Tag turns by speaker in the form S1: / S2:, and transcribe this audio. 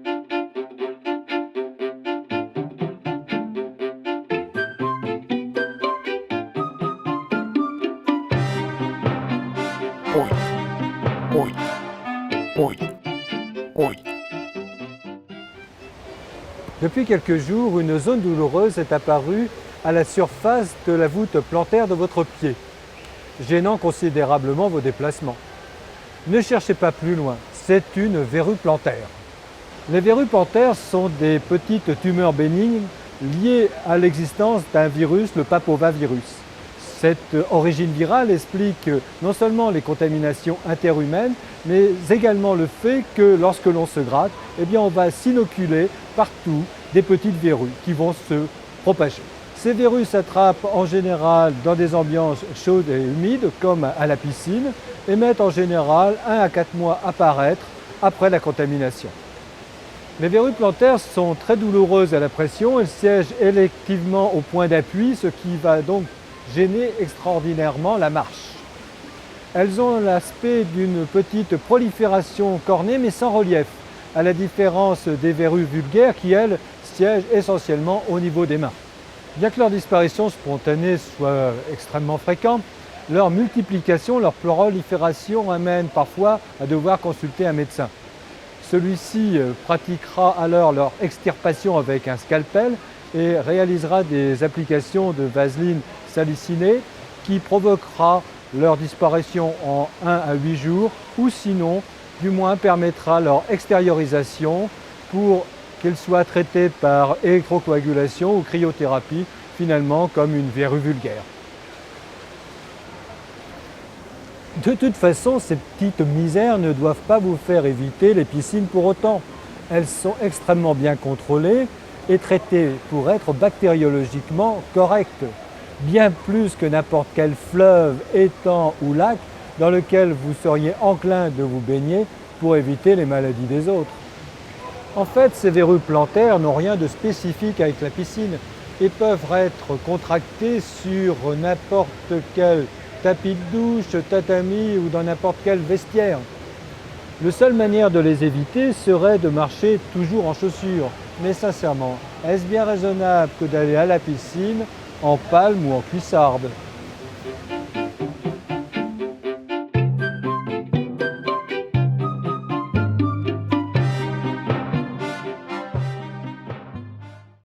S1: Oi, oi, oi, oi. Depuis quelques jours, une zone douloureuse est apparue à la surface de la voûte plantaire de votre pied, gênant considérablement vos déplacements. Ne cherchez pas plus loin, c'est une verrue plantaire. Les verrues plantaires sont des petites tumeurs bénignes liées à l'existence d'un virus, le papovavirus. Cette origine virale explique non seulement les contaminations interhumaines, mais également le fait que lorsque l'on se gratte, on va s'inoculer partout des petites verrues qui vont se propager. Ces verrues s'attrapent en général dans des ambiances chaudes et humides, comme à la piscine, et mettent en général 1 à 4 mois à apparaître après la contamination. Les verrues plantaires sont très douloureuses à la pression, elles siègent électivement au point d'appui, ce qui va donc gêner extraordinairement la marche. Elles ont l'aspect d'une petite prolifération cornée mais sans relief, à la différence des verrues vulgaires qui, elles, siègent essentiellement au niveau des mains. Bien que leur disparition spontanée soit extrêmement fréquente, leur multiplication, leur prolifération amène parfois à devoir consulter un médecin. Celui-ci pratiquera alors leur extirpation avec un scalpel et réalisera des applications de vaseline salicinée qui provoquera leur disparition en 1 à 8 jours ou sinon, du moins permettra leur extériorisation pour qu'elles soient traitées par électrocoagulation ou cryothérapie, finalement comme une verrue vulgaire. De toute façon, ces petites misères ne doivent pas vous faire éviter les piscines pour autant. Elles sont extrêmement bien contrôlées et traitées pour être bactériologiquement correctes, bien plus que n'importe quel fleuve, étang ou lac dans lequel vous seriez enclin de vous baigner pour éviter les maladies des autres. En fait, ces verrues plantaires n'ont rien de spécifique avec la piscine et peuvent être contractées sur n'importe quel tapis de douche, tatami ou dans n'importe quel vestiaire. La seule manière de les éviter serait de marcher toujours en chaussures. Mais sincèrement, est-ce bien raisonnable que d'aller à la piscine en palme ou en cuissarde ?